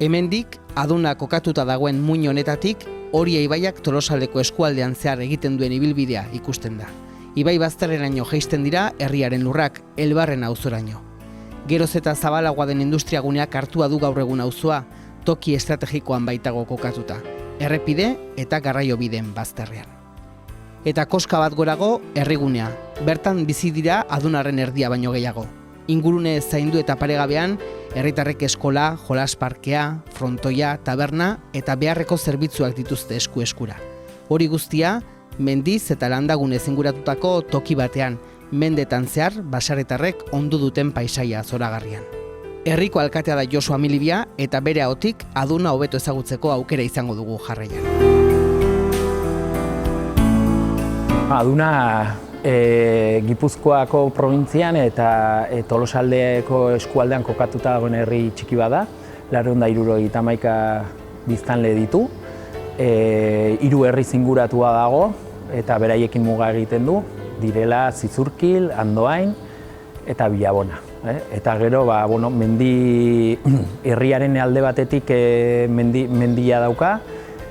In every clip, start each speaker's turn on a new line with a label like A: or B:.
A: Hemendik, Aduna kokatuta dagoen muin honetatik, Oria ibaiak Tolosaldeko eskualdean zehar egiten duen ibilbidea ikusten da. Ibai bazterreraino jaisten dira herriaren lurrak, Elbarren auzoraino. Geroz eta zabalagoa den industriaguneak hartua du gaur egun auzoa, toki estrategikoan baitago kokatuta, errepide eta garraiobideen bazterrean. Eta koska bat gorago, herrigunea. Bertan bizi dira Adunaren erdia baino gehiago. Ingurune zaindu eta paregabean, herritarrek eskola, jolas parkea, frontoia, taberna eta beharreko zerbitzuak dituzte esku-eskura. Hori guztia, mendiz eta landagunez inguratutako toki batean, mendetan zehar basaretarrek ondu duten paisaia zoragarrian. Herriko alkatea da Josu Amilibia eta bere ahotik Aduna hobeto ezagutzeko aukera izango dugu jarraian.
B: Aduna Gipuzkoako probintzian eta Tolosaldeko eskualdean kokatuta dagoen herri txiki bada, 471 biztanle ditu, 3 herriz inguratua dago eta beraiekin muga egiten du, direla Zizurkil, Andoain eta Bilabona. Eta gero, mendi herriaren alde batetik mendia dauka,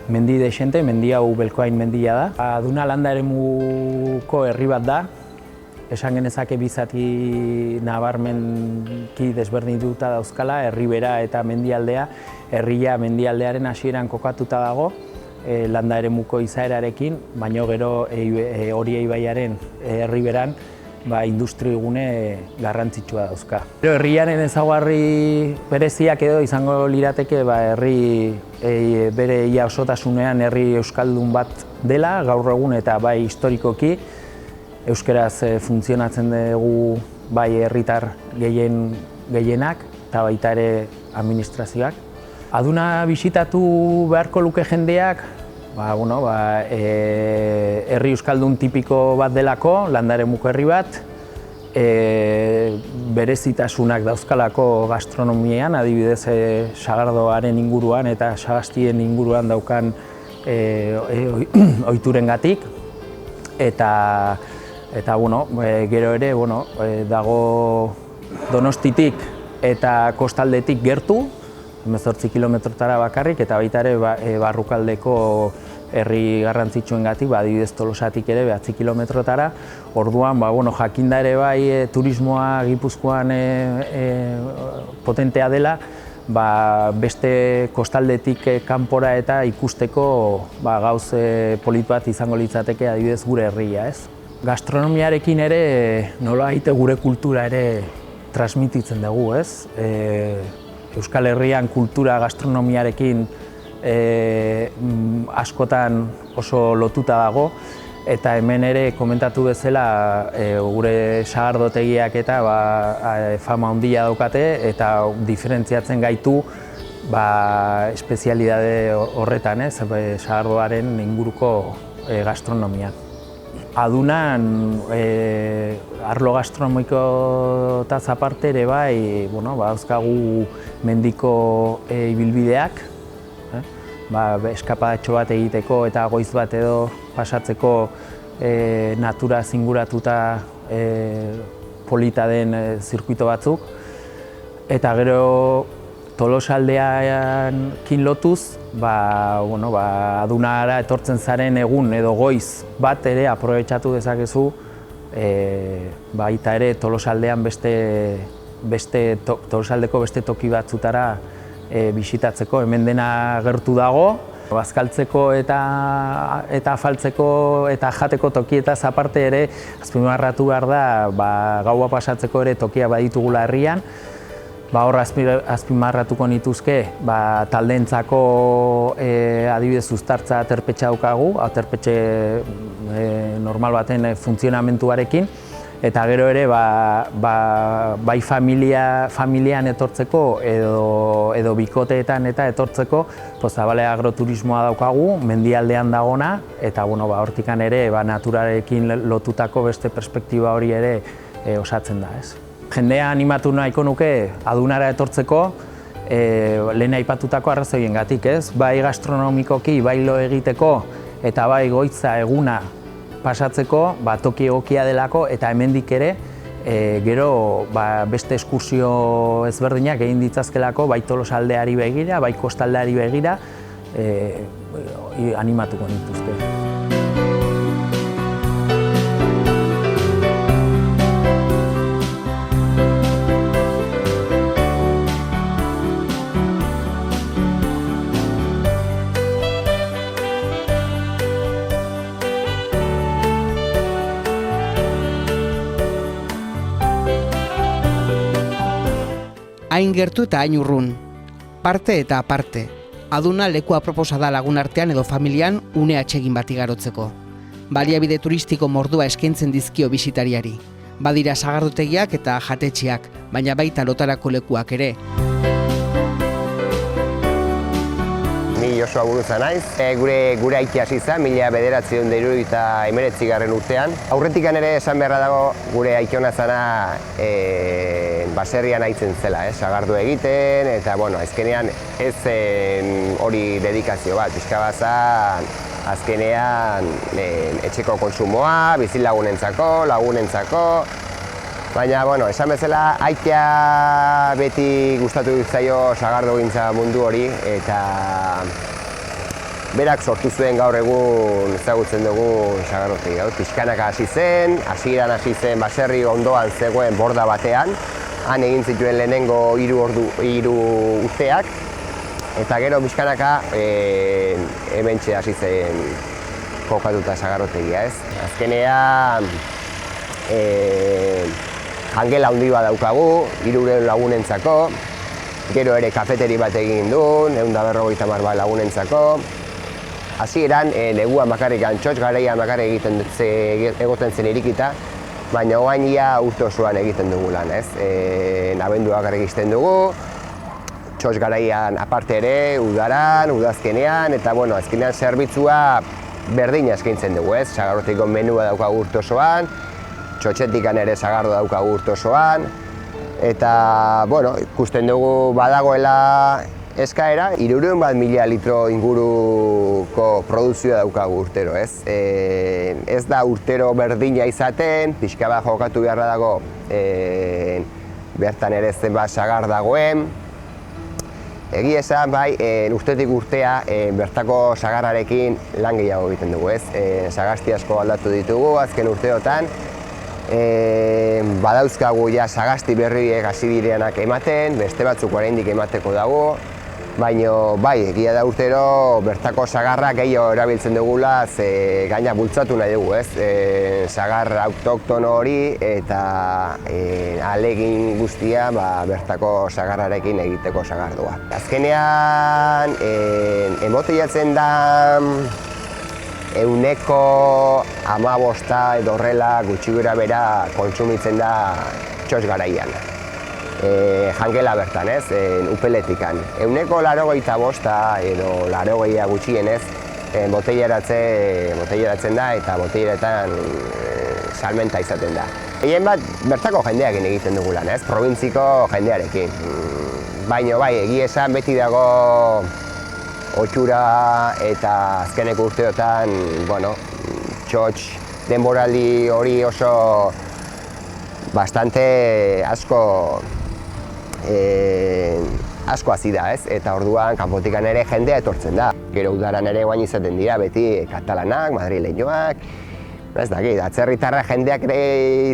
B: mendi desente, mendi hau Belkoain mendia da. Aduna landa eremuko herri bat da, esan genezake bi zati nabarmenki desberdinduta dauzkala, herribera eta mendialdea. Herria mendialdearen hasieran kokatuta dago, landa eremuko izaerarekin, baino gero Oria ibaiaren herriberan industriagune garrantzitsua dauzka. Herriaren ezaugarri bereziak edo izango lirateke herri bere ia osotasunean herri euskaldun bat dela gaur egun eta bai historikoki euskaraz funtzionatzen dugu bai herritar gehienak eta baita ere administrazioak. Aduna bisitatu beharko luke jendeak, herri euskaldun tipiko bat delako, landaremuko herri bat, berezitasunak dauzkalako gastronomian, adibidez sagardoaren inguruan eta sagastien inguruan daukan ohiturengatik, eta gero ere dago Donostitik eta kostaldetik gertu, 18 kilometrotara bakarrik, eta baita ere barrukaldeko herri garrantzitsuengatik, adibidez Tolosatik ere 9 kilometrotara. Orduan, jakinda ere bai turismoa Gipuzkoan potentea dela, beste kostaldetik kanpora eta ikusteko gauz polit bat izango litzateke adibidez gure herria, ez? Gastronomiarekin ere nolabait gure kultura ere transmititzen dugu, ez? Euskal Herrian kultura gastronomiarekin askotan oso lotuta dago, eta hemen ere komentatu bezala gure sagardotegiak eta fama handia daukate eta diferentziatzen gaitu espezialidade horretan, sagardoaren inguruko gastronomia. Adunan arlo gastronomikoetaz aparte ere bai, dauzkagu mendiko ibilbideak, eskapadatxo bat egiteko eta goiz bat edo pasatzeko natura zinguratuta polita den zirkuito batzuk. Eta gero Tolosaldean lotuz, Adunara etortzen zaren egun edo goiz bat ere aprobetxatu dezakezu baita ere Tolosaldean Tolosaldeko beste toki batzutara bisitatzeko. Hemen dena gertu dago, bazkaltzeko eta afaltzeko eta jateko tokietaz aparte ere azpimarratu behar da gaua pasatzeko ere tokia baditugula herrian. Hor azpimarratuko nituzke taldeentzako adibidez uztartza aterpetxa daukagu, aterpetxe normal baten funtzionamentuarekin, eta gero ere bai familian etortzeko edo bikoteetan eta etortzeko Zabale agroturismoa daukagu, mendialdean dagona, eta hortikan ere naturarekin lotutako beste perspektiba hori ere osatzen da, ez? Jendea animatu nahiko nuke Adunara etortzeko lehen aipatutako arrazoiengatik, ez? Bai gastronomikoki, bai lo egiteko eta bai goitza eguna pasatzeko toki egokia delako eta hemendik ere Gero beste eskursio ezberdinak egin ditzazkelako, bai Tolosaldeari begira, bai kostaldeari begira, animatuko nituzke.
A: Hain gertu eta hain urrun. Parte eta aparte. Aduna leku aproposa da lagun artean edo familian une atsegin bat igarotzeko. Baliabide turistiko mordua eskaintzen dizkio bisitariari. Badira sagardotegiak eta jatetxeak, baina baita lotarako lekuak ere.
C: Ni Josua Buruza naiz. Gure aiki hasi zen, 1979 urtean. Aurretikan ere esan beharra dago gure aiki ona zana baserrian aitzen zela, sagardu egiten, eta azkenean ez zen hori dedikazio bat, pixka bat zan, azkenean etxeko konsumoa, bizilagunentzako, lagunentzako, baina, esan bezala, aikia beti gustatu zaio sagardogintza mundu hori, eta berak sortu zuen gaur egun ezagutzen dugu sagardotegi hau. Pixkanaka hasi zen, hasieran hasi zen baserri ondoan zegoen borda batean, han egin zituen lehenengo 3 urteak, eta gero pixkanaka hementxe hasi zen kokatuta sagardotegia, ez? Azkenean jangela handi bat daukagu, 300 lagunentzako, gero ere kafeteri bat egin du, 150 bat lagunentzako. Hasieran negua bakarrik, txotx garaian bakarrik egoten zen irikita, baina orain ia urte osoan egiten dugu lan, ez? Abendua bakarrik izten dugu, txotx garaian aparte ere, udaran, udazkenean, eta azkenean zerbitzua berdina eskaintzen dugu, ez? Sagardotegiko menua daukagu urte osoan, txotxetikan ere sagardo daukagu urte osoan, eta, ikusten dugu badagoela eskaera, 300.000 litro inguruko produzioa daukagu urtero, ez? Ez da urtero berdina izaten, pixka bat jokatu beharra dago bertan ere zenbat sagar dagoen. Egia esan, urtetik urtea bertako sagarrarekin lan gehiago egiten dugu, ez? Sagasti asko aldatu ditugu azken urteotan, badauzkagu sagasti berriek hasi direnak ematen, beste batzuk oraindik emateko dago, baina egia da urtero bertako sagarra gehiago erabiltzen dugula, ze gaina bultzatu nahi dugu, ez? Sagar autoktono hori eta ahalegin guztia bertako sagarrarekin egiteko sagardua. Azkenean emboteiatzen da 15% edo horrela gutxi gora bera kontsumitzen da txotx garaian. Jangela bertan, ez, upeletikan. 85% edo 80 gutxienez botelleratzen da eta botelleretan salmenta izaten da. Egin bat bertako jendeakin egiten dugu lan, ez, probintziko jendearekin. Baina egia esan beti dago otxura eta azkeneko urteotan, txotx denboraldi hori oso bastante asko hazi da, ez? Eta orduan kanpotikan ere jendea etortzen da. Gero udaran ere guain izaten dira beti katalanak, madrileñoak, ez dakit, atzerritarra jendeak ere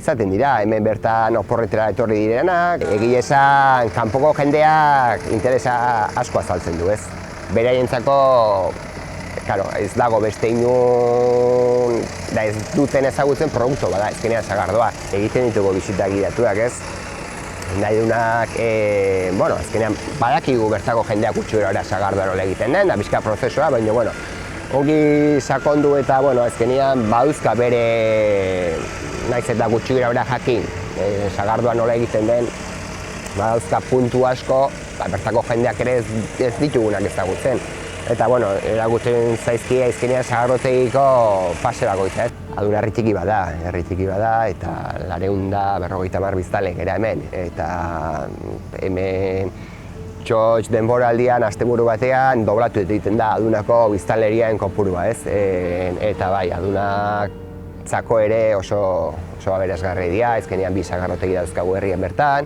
C: izaten dira, hemen bertan oporretara etorri direnak. Egia esan, kanpoko jendeak interesa asko azaltzen du, ez? Beraientzako, ez dago beste inun, ez duten ezagutzen produktu bada, ezkenean sagardoa. Egiten ditugu bisita gidatuak, ez? Nahi dunak, ezkenean badakigu bertako jendeak gutxura sagardoa nola egiten den, da bizka prozesua, baina, ongi sakondu eta, ezkenean badauzka bere, nahiz eta gutxura jakin, sagardoa nola egiten den, badauzka puntu asko, bertako jendeak ere ez ditugunak ezagutzen. Eta, eragutzen zaizkia izkenean sagardotegiko fase bakoitza, ez? Adun herri txiki bada, eta 250 biztanle gara hemen. Eta hemen txotx denboraldian, asteburu batean, doblatu egiten da adunako biztanlerien kopurua, ez? Eta adunak herriarentzako ere oso aberasgarri dira, ezkenean bi sagarrotegi dauzkagu herrian bertan,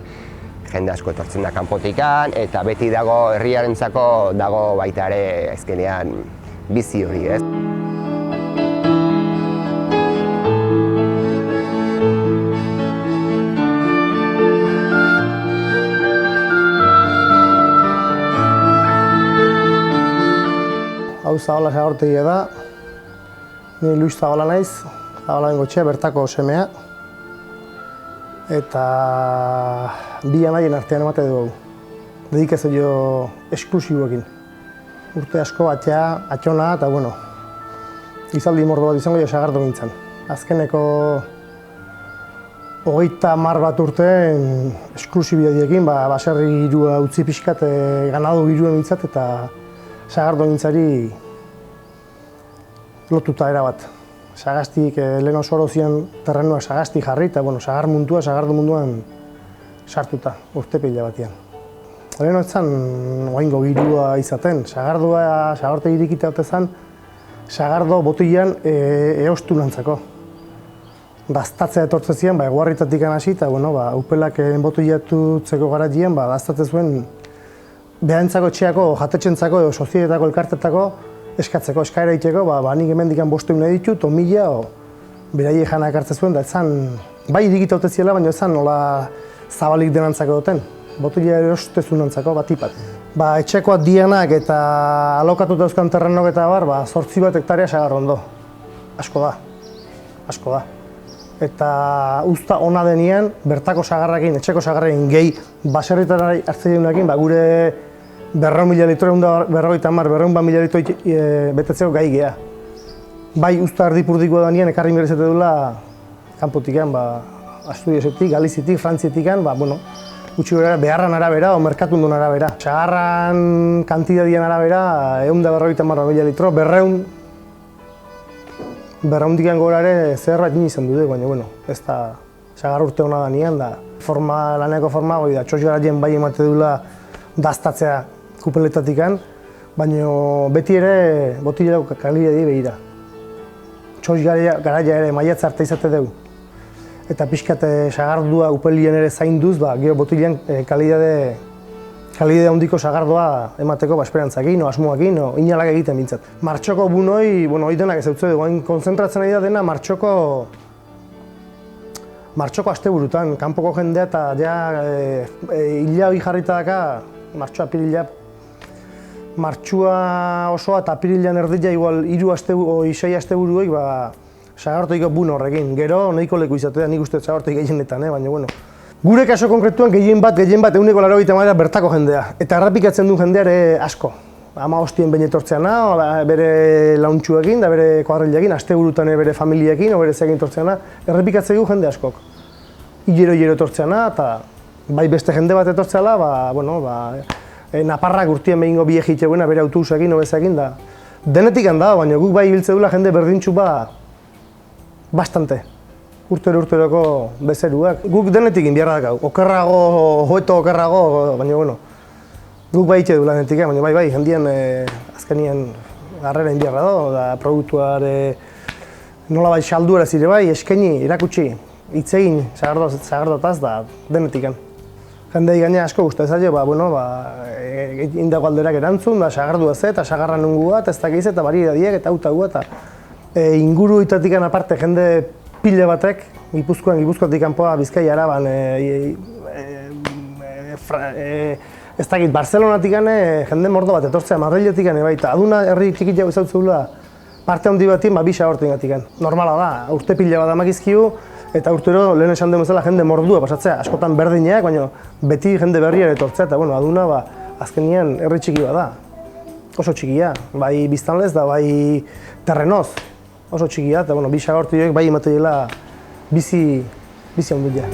C: jende asko etortzen da kanpotikan, eta beti dago herriarentzako dago baita ere ezkenean bizi hori, ez?
D: Hau Zabala sagardotegia da, ni Luis Zabala naiz, Zabalaren Gotxea, bertako semea. Eta bi anaien artean emate dugu. Dedikazio esklusiboekin. Urte asko atxea, atxona, eta bueno, izaldi mordo bat izango sagardo gintzen. Azkeneko 30 bat urte esklusibidadiekin, baserri girua utzi pixkat, ganadu giruen mintzat, eta sagardo gintzari lotuta erabat. Sagaztik, lehen oso zian terrenuak sagaztik jarri, eta sagardo munduan sartuta, urte pila batian. Lehen etzan oaingo girua izaten, sagarte irikita zen, sagardo botilan eostu nantzako. Daztatzea etortze ziren, eguarritatik hasi, eta upelak botilatutzeko garatien, daztatze zuen behantzako etxeako, jatetxentzako edo sozietako elkartetako eskatzeko, eskaera itxeko, nik hemendik 500 nahi ditut, 1000, beraie jana ekartze zuen, da etzan, bai irikita haute ziela, baina etzan nola zabalik denantzako duten. Botila erostezun nantzako, batipat. Etxekoak dianak eta alokatuta euskan terrenok eta 8 bat hektarea sagarrondo. Asko da. Eta usta ona denean, bertako sagarrakin, etxeko sagarrakin gehi baserritara hartzeiunakin, gure 200.000 litro, 200.000 litro betetzeko gai geha. Bai usta erdipurdiko denean, ekarri merezete duela kanpotikan, Asturiasetik, Galizitik, Frantzietikan, gutxi gara beharran arabera o merkatundun arabera. Sagarran kantidadien arabera, 150.000 litro, 200 gora ere zerbait izan dute, baina ez da sagar urte hona da nian, laneko forma goi da, txosgaratien bai emate dula daztatzea kupeletatikan, baina beti ere botilako kalidadi behira. Txosgaraia ere maiatza arte izate dugu. Eta pixkat sagardua upelien ere zainduz, gero botilean kalidade handiko sagardoa emateko esperantzakin, asmoakin, inalak egiten bintzat. Martxoko bunoi, hori denak ez dut, konzentratzen ari da dena martxoko asteburutan, kanpoko jendea eta hila hori jarrita daka, martxoa apirila. Martxua osoa eta apirilan erdila igual 6 asteburuek sagardoteiko bun horrekin. Gero nahiko leku izatea, nik uste sagardoteik gehienetan, baina gure kaso konkretuan gehien bat 180 bertako jendea. Eta errepikatzen du jendeare asko. 15 behin etortzeana, bere launtxuekin, da bere kuadrilekin, asteburutan bere familiekin, bere zeagin etortzeana, errepikatzen du jende askok. Hilero etortzeana, eta bai beste jende bat etortzeala, Naparrak urtien behingo bi egitxeguena bere autobusekin, obezekin, da denetik handa, baina guk bai hiltze dula jende berdintxu bastante. Urteroko bezeruak. Guk denetik inbiarra dakau. Hoeto okerrago, baina guk bai hitze du lanetik, baina bai, jendien azkenien garrera inbiarra da, produktuare nola bai salduera zire bai, eskaini, erakutsi, hitzegin sagardotaz da denetik. Jendei gaina asko guztu ezaio, indako alderak erantzun, sagardua ze eta sagarra nungu bat, ez dakiz eta bari edadiek eta eta inguru itatikan aparte jende pile batek, Gipuzkoatik kanpoa, Bizkaia, Araban, ez dakit, Barcelonatik jende mordo bat etortzea, Madriletik eta aduna herri txikit jau ezautzeula parte handi batien bi sagortingatik. Normala da, urte pile bat amakizkiu, eta urtero lehen esan den bezala jende mordua pasatzea, askotan berdinak, baina beti jende berriaren etortzea, eta aduna azkenean herri txiki bat da. Oso txikia, bai biztanlez da, bai terrenoz. Oso txikia, eta bi sagortiak bai emateela bizi handia.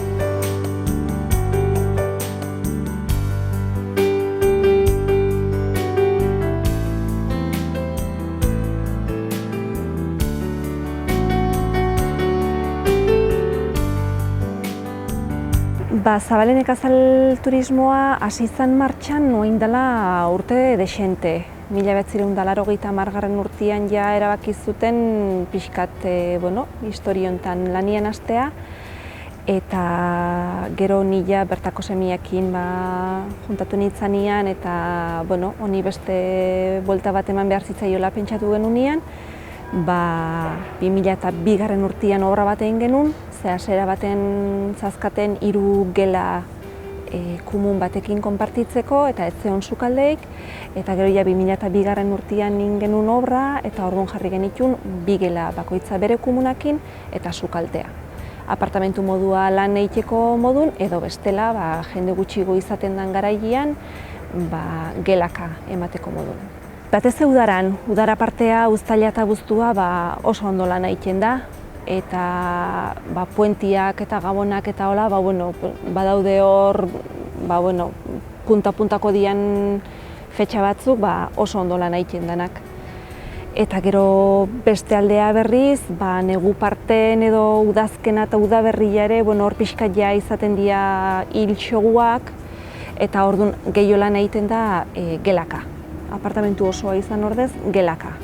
E: Zabalen nekazal turismoa hasi izan martxan orain dela urte dexente. 1980 urtean ja erabaki zuten pixkat historio hontan lanian hastea, eta gero ni ja bertako semiekin juntatu nintzanean eta honi beste buelta bat eman behar zitzaiola pentsatu genunean, 2002 urtean obra bat egin genuen, zehazera baten zazkaten 3 gela komun batekin konpartitzeko eta ez zeon sukaldeik, eta gero ja 2002 urtean egin genuen obra eta orduan jarri genitun 2 gela bakoitza bere komunakin eta sukaldea. Apartamentu modua lan egiteko modun, edo bestela jende gutxigo izaten den garailean gelaka emateko modun. Batez udaran, udara partea, uztaila eta abuztua oso ondo lan egiten da, eta puentiak eta gabonak eta hola, badaude hor, punta-puntako dian fetxa batzuk oso ondo lan egiten denak. Eta gero beste aldea berriz, negu parten edo udazkena eta udaberria ere, hor pixkat ja izaten dira hil xoguak, eta orduan gehiago lan egiten da gelaka. Apartamentu osoa izan ordez, gelaka.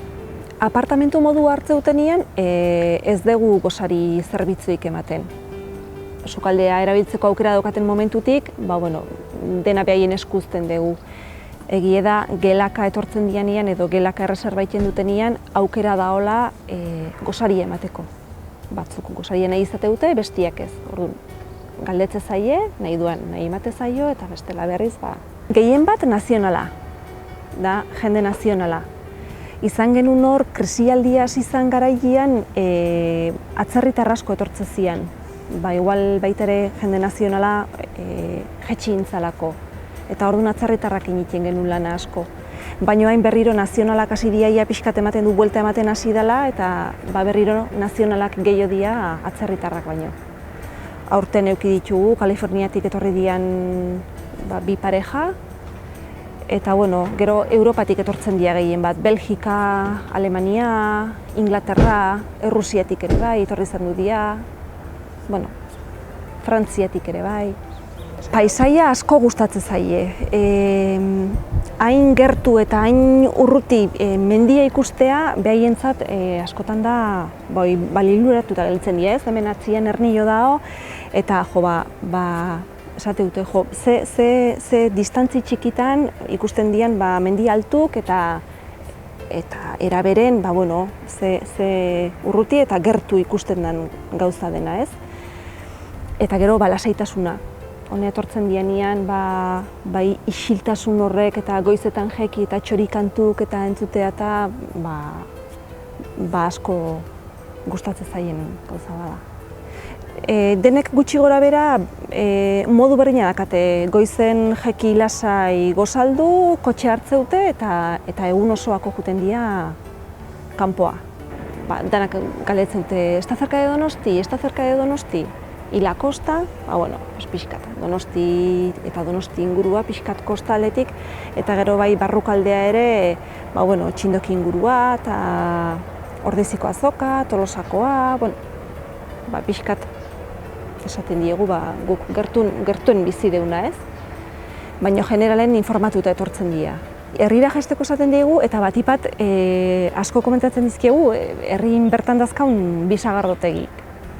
E: Apartamentu modu hartzeutenean ez dugu gosari zerbitzuik ematen. Sukaldea erabiltzeko aukera daukaten momentutik, dena behaien eskuzten dugu. Egie da, gelaka etortzen dianean edo gelaka erreserbaiten dutenean aukera daola gosari emateko. Batzuk gosari nahi izate dute, bestiak ez. Orduan, galdetze zaie, nahi duan nahi emate zaio eta bestela berriz. Gehien bat nazionala, da jende nazionala. Izan genuen hor, krisialdia izan garailean atzerritar asko etortze zian. Igual baitere jende nazionala jetxi intzalako. Eta orduan atzerritarrak egiten genuen lana asko. Baina hain berriro nazionalak hasi diaia pixkat ematen du buelta ematen hasi dela, eta berriro nazionalak gehiago dia atzerritarrak baino. Aurten eduki ditugu, Kaliforniatik etorri dian 2 pareja, eta gero Europatik etortzen dira gehien bat, Belgika, Alemania, Inglaterra, Errusiatik ere bai, etorri zen du dira, Frantziatik ere bai. Paisaia asko gustatzen zaie. Hain gertu eta hain urruti mendia ikustea, behaientzat askotan da baliluratuta gelditzen dira, ez? Hemen atzian ernillo dago, eta esate dute, ze distantzi txikitan ikusten dian mendi altuk eta eraberen, ze urruti eta gertu ikusten den gauza dena, ez? Eta gero lasaitasuna. Hone etortzen dianean, isiltasun horrek eta goizetan jeki eta txorikantuk eta entzutea eta asko gustatzen zaien gauza bada. Denek gutxi gora bera modu berdina dakate, goizen jeki lasai gozaldu, kotxe hartzeute eta egun osoako juten dira kanpoa. Danak galetzen dute, ez da cerca de Donosti, ez da cerca de Donosti. Y la costa, pixkat, Donosti eta Donosti ingurua pixkat kostaletik, eta gero barrukaldea ere, Txindoki ingurua eta Ordeziko azoka, Tolosakoa, pixkat esaten diegu, guk gertuen bizi deuna, ez? Baina generalen informatuta etortzen dira. Herrira jaisteko esaten diegu, eta batipat asko komentatzen dizkiegu, herrin bertan dazkaun 2 sagardotegi.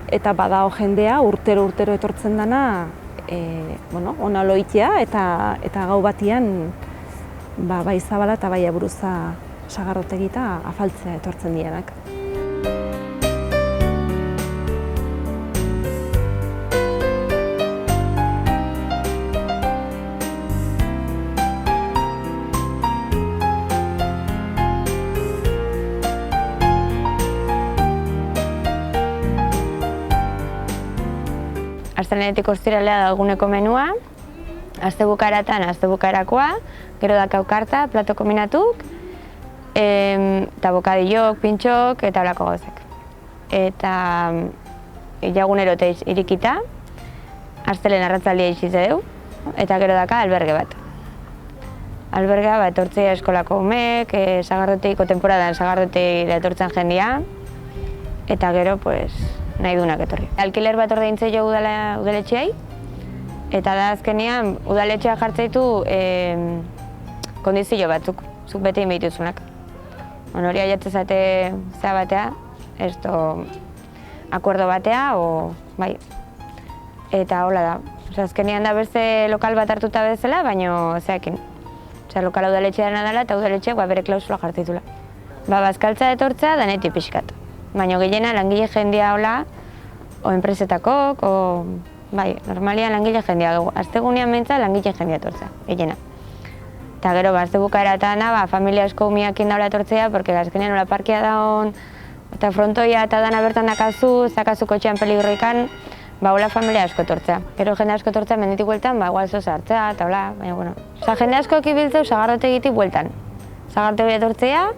E: Eta badao jendea urtero etortzen dana ona loitea eta gau batian bai Zabala eta bai Aburuza sagardotegi eta afaltzea etortzen dianak.
F: Astelehenetik ostiralea da eguneko menua, astebukaeratan astebukarakoa, gero dakau karta, plato kombinatuk, eta bokadillok, pintxok eta holako gauzak. Eta jagunero irikita, astelehen arratzaldia ixize dugu, eta gero daka alberge bat. Albergea etortzea eskolako umek, sagardotiko temporadan sagardotei etortzen jendia, eta gero nahi dunak etorri. Alkiler bat ordaintze jo udaletxeai, eta da azkenean udaletxea jartzeitu kondizio batzuk. zuk bete inbehituzunak. Hori aiatzen zate zea batea, akuerdo batea, bai. Eta hola da. Azkenean da beste lokal bat hartuta bezala, baina zeakin. Lokala udaletxean dela eta udaletxeak bere klausula jartitula. Bazkaltza etortza danetik pixkat. Baina gehiena langile jendea hola, o enpresetakok, bai, normalian langile jendea dugu. Astegunean mentza langile jendea etortza, gehiena. Eta gero, azte bukaeratan familia asko umiakin daula etortzea, porque azkenean nola parkea daun, eta frontoia eta dana bertan zakazu kotxean peligroikan, hola familia asko etortzea. Gero jende asko etortzea menditik bueltan, igual zo zartzea, eta hola, baina, bueno. Jende asko ekibiltzeu sagardotegitik bueltan. Sagardotegia etortzea,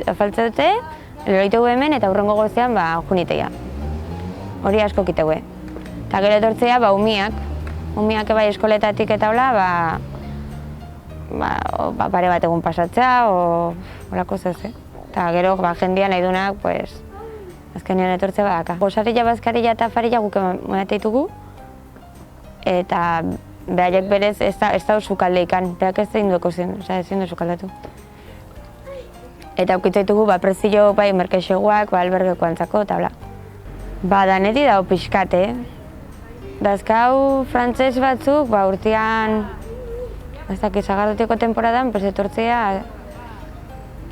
F: afaltze dute, loroitegu hemen eta hurrengo gozean juniteia. Hori asko kitegue. Eta gero etortzea, umiak bai eskoletatik eta hola, pare bat egun pasatzea, holako zez, Eta gero, jendia nahi dunak, azkenean etortzea badaka. Gosarilla, bazkarilla eta afarilla guk emateitugu, eta behaiek berez ez da sukalde ikan, behak ez zein dueko zen, ezin du sukaldatu. Eta aukitzaitugu prezio merkexeguak, albergeko antzako, eta bla. Daneti dago pixkate, dazkau frantzes batzuk, urtean, ez dakit, sagardoteko temporadan, etortzea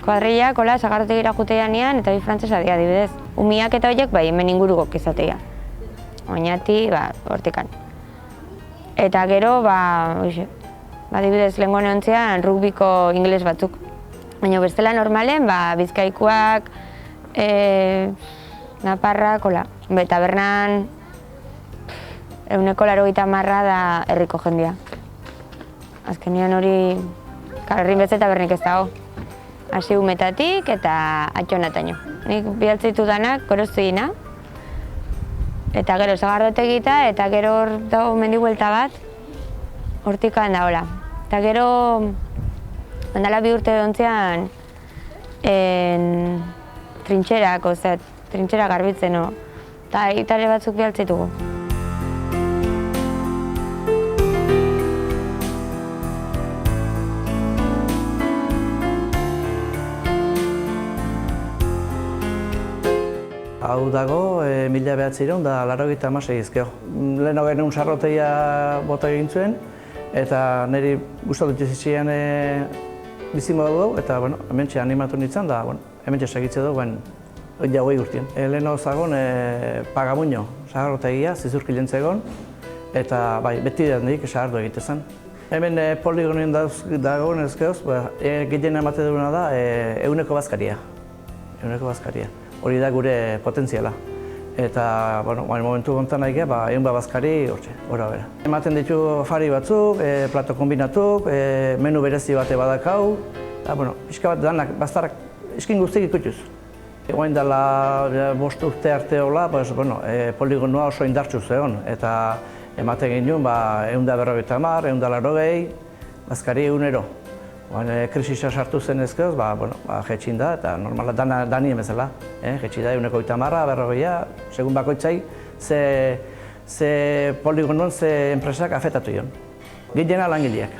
F: kuadrillak, sagardotegira jutean ean, eta bi frantzesa dira, adibidez. Umiak eta horiek, hemen ingurugok izatea. Oinati, hortikan. Eta gero, adibidez, lehenko neontzean, rugbiko ingeles batzuk. Baina bestela normalen, bizkaikuak, naparrak, tabernan, 180 da herriko jendia. Azkenean hori, herrin betze tabernik ez dago. Hasi umetatik eta atxonataino. Nik bialtzeitu danak goroztu dina. Eta gero sagardotegita eta gero hor dago mendi buelta bat, hortikan da hola. Eta gero, handala 2 urte dontzean, trintxerak, trintxera garbitzen, eta itale batzuk bialtzeitugu.
G: Hau dago, 1986 ezkeo. Leheno genuen sarroteia bota egin zuen, eta niri gustatu zitzaidan bizimodu dugu, eta hementxe animatu nintzen, da hementxe segitze dugu, ja 20 urtien. Leheno zagon Pagamuño sarrotegia, zizurkilen zegoen, eta beti nik sagardu egite zen. Hemen poligonien dagoen ezkeoz, gehien emate duguna da ehuneko bazkaria. Hori da gure potentziala. Eta, momentu gontan nahi geha, ehun bazkari hortxe, gora bera. Ematen ditu afari batzuk, plato kombinatuk, menu berezi bate badakau, eta, pixka bat danak, baztarrak iskin guztik ikutuz. Oain dela 5 urte arte hola, poligonua oso indartsu zegoen, eta ematen genuen 150, 180, bazkari egunero. Krisisa sartu zen ezkeoz, jetxin da, eta normala dani emezela. Jetxi da, 150, 140, segun bakoitzai, ze poligonuan, ze enpresak afetatu joan. Gehiena langileak.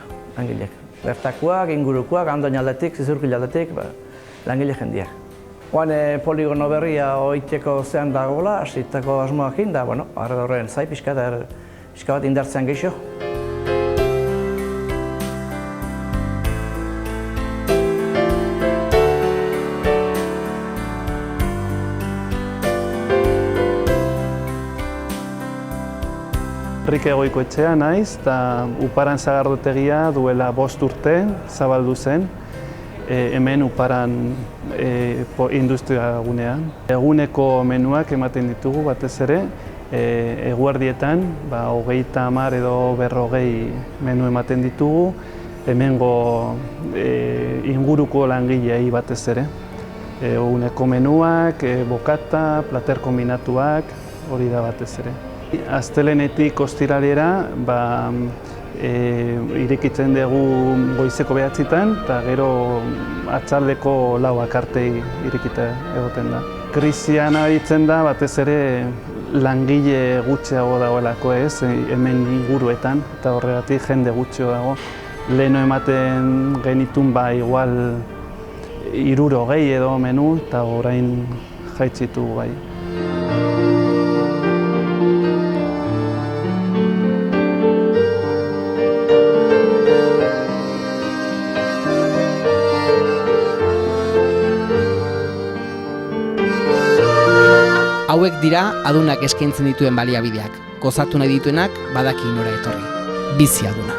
G: Bertakoak, ingurukoak, Andoin aldetik, Zizurkil aldetik, langile jendiak. Poligono berria oiteko zean dagoela, hasitako asmoakin, da, arre horren zai, pixka bat indartzean gehiago.
H: Enrike Goikoetxea naiz, eta Uparan sagardotegia duela 5 urte zabaldu zen, hemen Uparan industria gunean. Eguneko menuak ematen ditugu batez ere, eguerdietan 30 edo 40 menu ematen ditugu, hemengo inguruko langileei batez ere. Eguneko menuak, bokata, plater kombinatuak, hori da batez ere. Astelenetik ostiralera irekitzen dugu goizeko 9etan eta gero atzaldeko 4 arte irekita egoten da. Krisian aritzen da batez ere langile gutxiago dagoelako hemen inguruetan eta horregatik jende gutxio dago leheno ematen genitun igual 60 edo menu, eta orain jaitzitu bai.
A: Hauek dira adunak eskaintzen dituen baliabideak. Gozatu nahi dituenak badaki nora etorri. Bizi aduna.